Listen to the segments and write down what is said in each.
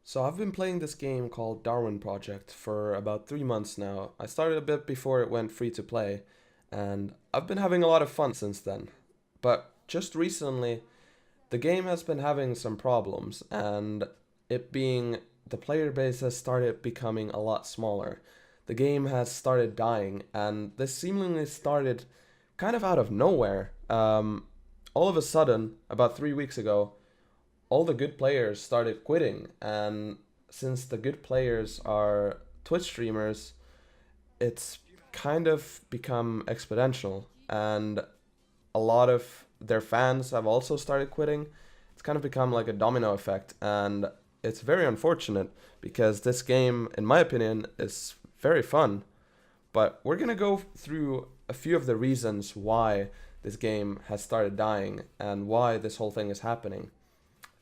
So I've been playing this game called Darwin Project for about 3 months now. I started a bit before it went free to play, and I've been having a lot of fun since then. But just recently, the game has been having some problems, and it being the player base has started becoming a lot smaller. The game has started dying, and this seemingly started kind of out of nowhere. All of a sudden, about 3 weeks ago, all the good players started quitting, and since the good players are Twitch streamers, it's kind of become exponential, and a lot of their fans have also started quitting. It's kind of become like a domino effect, and it's very unfortunate because this game, in my opinion, is very fun. But we're gonna go through a few of the reasons why this game has started dying and why this whole thing is happening.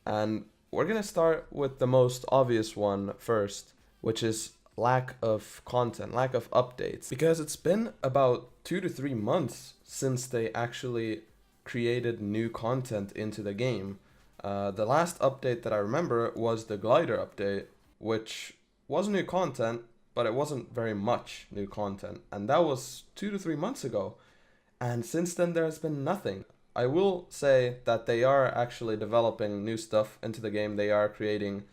And we're going to start with the most obvious one first, which is lack of content, lack of updates. Because it's been about 2 to 3 months since they actually created new content into the game. The last update that I remember was the glider update, which was new content, but it wasn't very much new content. And that was 2 to 3 months ago. And since then, there has been nothing. I will say that they are actually developing new stuff into the game. They are creating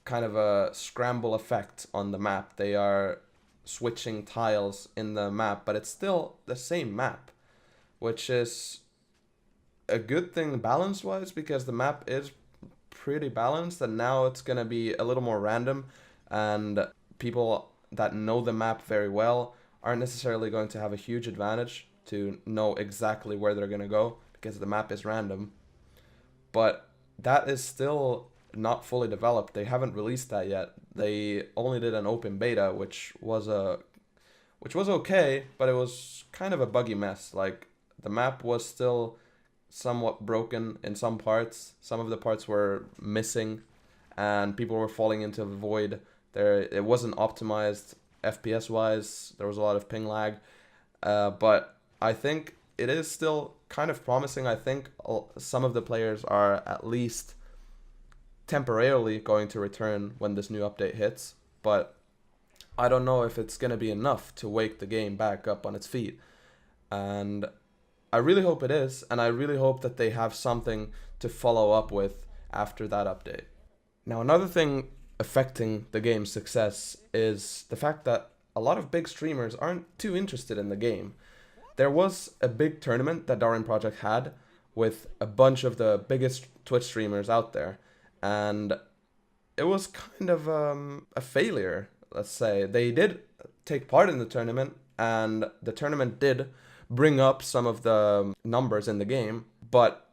kind of a scramble effect on the map. They are switching tiles in the map, but it's still the same map, which is a good thing balance wise because the map is pretty balanced, and now it's going to be a little more random, and people that know the map very well aren't necessarily going to have a huge advantage to know exactly where they're going to go because the map is random. But that is still not fully developed. They haven't released that yet. They only did an open beta, which was okay, but it was kind of a buggy mess. Like, the map was still somewhat broken in some parts. Some of the parts were missing, and people were falling into the void. It wasn't optimized FPS wise. There was a lot of ping lag, but I think it is still kind of promising. I think some of the players are at least temporarily going to return when this new update hits, but I don't know if it's going to be enough to wake the game back up on its feet. And I really hope it is, and I really hope that they have something to follow up with after that update. Now, another thing affecting the game's success is the fact that a lot of big streamers aren't too interested in the game. There was a big tournament that Darwin Project had with a bunch of the biggest Twitch streamers out there, and it was kind of a failure, let's say. They did take part in the tournament, and the tournament did bring up some of the numbers in the game, but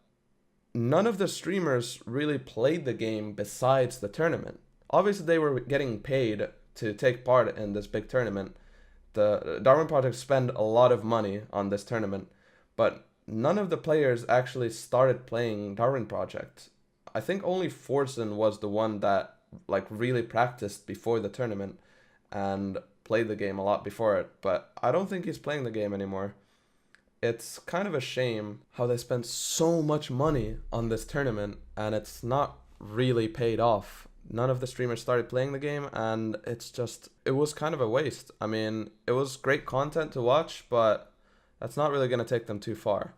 none of the streamers really played the game besides the tournament. Obviously, they were getting paid to take part in this big tournament. The Darwin Project spent a lot of money on this tournament, but none of the players actually started playing Darwin Project. I think only Forsen was the one that like really practiced before the tournament and played the game a lot before it, but I don't think he's playing the game anymore. It's kind of a shame how they spent so much money on this tournament and it's not really paid off. None of the streamers started playing the game, and it was kind of a waste. I mean, it was great content to watch, but that's not really going to take them too far.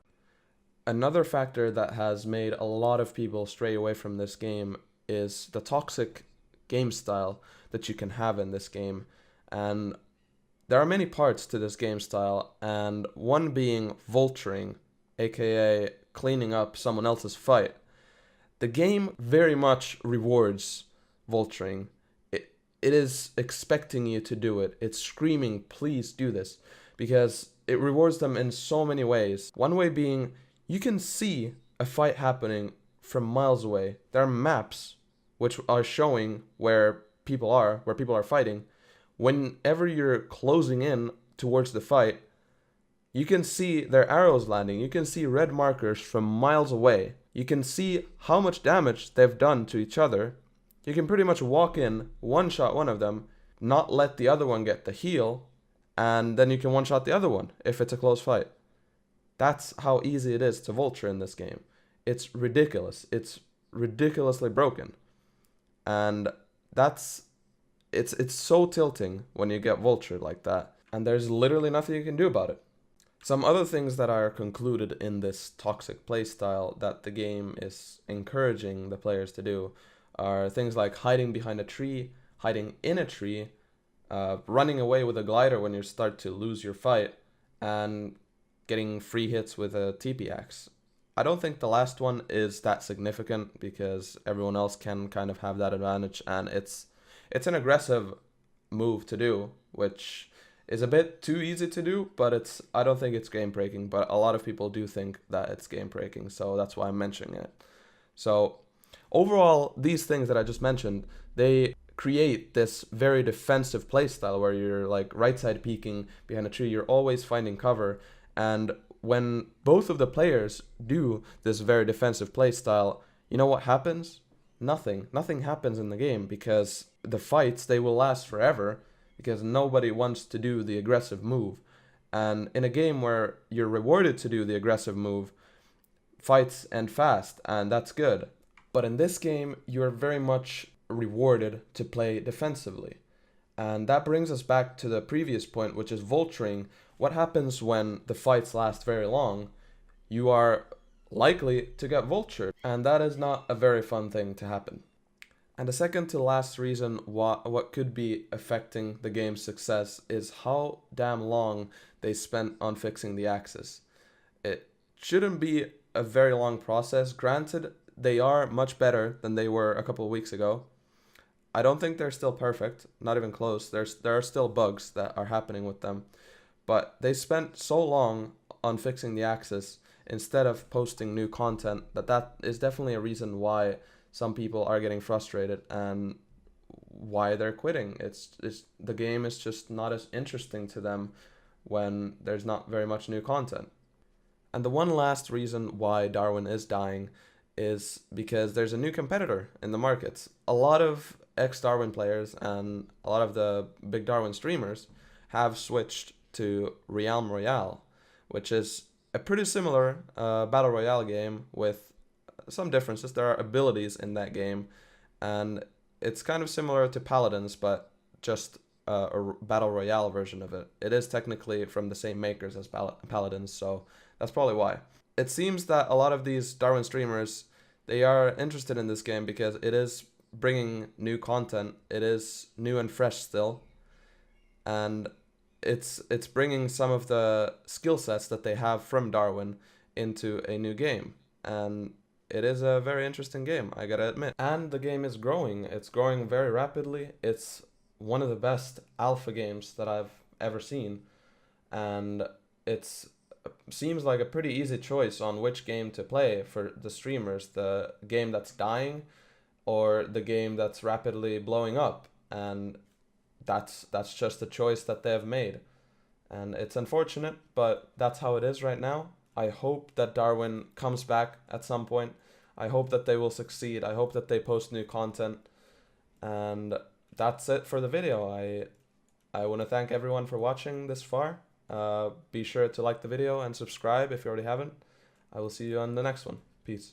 Another factor that has made a lot of people stray away from this game is the toxic game style that you can have in this game. And there are many parts to this game style, and one being vulturing, aka cleaning up someone else's fight. The game very much rewards vulturing. It is expecting you to do it. It's screaming, please do this, because it rewards them in so many ways. One way being, you can see a fight happening from miles away. There are maps which are showing where people are fighting. Whenever you're closing in towards the fight, you can see their arrows landing. You can see red markers from miles away. You can see how much damage they've done to each other. You can pretty much walk in, one-shot one of them, not let the other one get the heal, and then you can one-shot the other one if it's a close fight. That's how easy it is to vulture in this game. It's ridiculous. It's ridiculously broken. And that's it's so tilting when you get vultured like that, and there's literally nothing you can do about it. Some other things that are concluded in this toxic playstyle that the game is encouraging the players to do are things like hiding behind a tree, hiding in a tree, running away with a glider when you start to lose your fight, and getting free hits with a TP axe. I don't think the last one is that significant because everyone else can kind of have that advantage, and it's an aggressive move to do, which is a bit too easy to do, but I don't think it's game breaking, but a lot of people do think that it's game breaking, so that's why I'm mentioning it. So overall, these things that I just mentioned, they create this very defensive playstyle where you're like right side peeking behind a tree, you're always finding cover, and when both of the players do this very defensive playstyle, you know what happens? Nothing happens in the game because the fights, they will last forever because nobody wants to do the aggressive move. And in a game where you're rewarded to do the aggressive move, fights end fast, and that's good. But in this game, you're very much rewarded to play defensively. And that brings us back to the previous point, which is vulturing. What happens when the fights last very long? You are likely to get vultured, and that is not a very fun thing to happen. And the second to last reason what could be affecting the game's success is how damn long they spent on fixing the axis. It shouldn't be a very long process. Granted, they are much better than they were a couple of weeks ago. I don't think they're still perfect, not even close. There are still bugs that are happening with them. But they spent so long on fixing the axis instead of posting new content that is definitely a reason why some people are getting frustrated and why they're quitting. It's the game is just not as interesting to them when there's not very much new content. And the one last reason why Darwin is dying is because there's a new competitor in the markets. A lot of ex-Darwin players and a lot of the big Darwin streamers have switched to Realm Royale, which is a pretty similar battle royale game with some differences. There are abilities in that game, and it's kind of similar to Paladins, but just a battle royale version of it. It is technically from the same makers as Paladins, so that's probably why. It seems that a lot of these Darwin streamers, they are interested in this game because it is bringing new content. It is new and fresh still, and it's bringing some of the skill sets that they have from Darwin into a new game, and it is a very interesting game, I gotta admit. And the game is growing. It's growing very rapidly. It's one of the best alpha games that I've ever seen, and it's seems like a pretty easy choice on which game to play for the streamers, the game that's dying or the game that's rapidly blowing up. And that's just a choice that they have made, and it's unfortunate, but that's how it is right now. I hope that Darwin comes back at some point. I hope that they will succeed. I hope that they post new content, and that's it for the video. I want to thank everyone for watching this far. Be sure to like the video and subscribe if you already haven't. I will see you on the next one. Peace.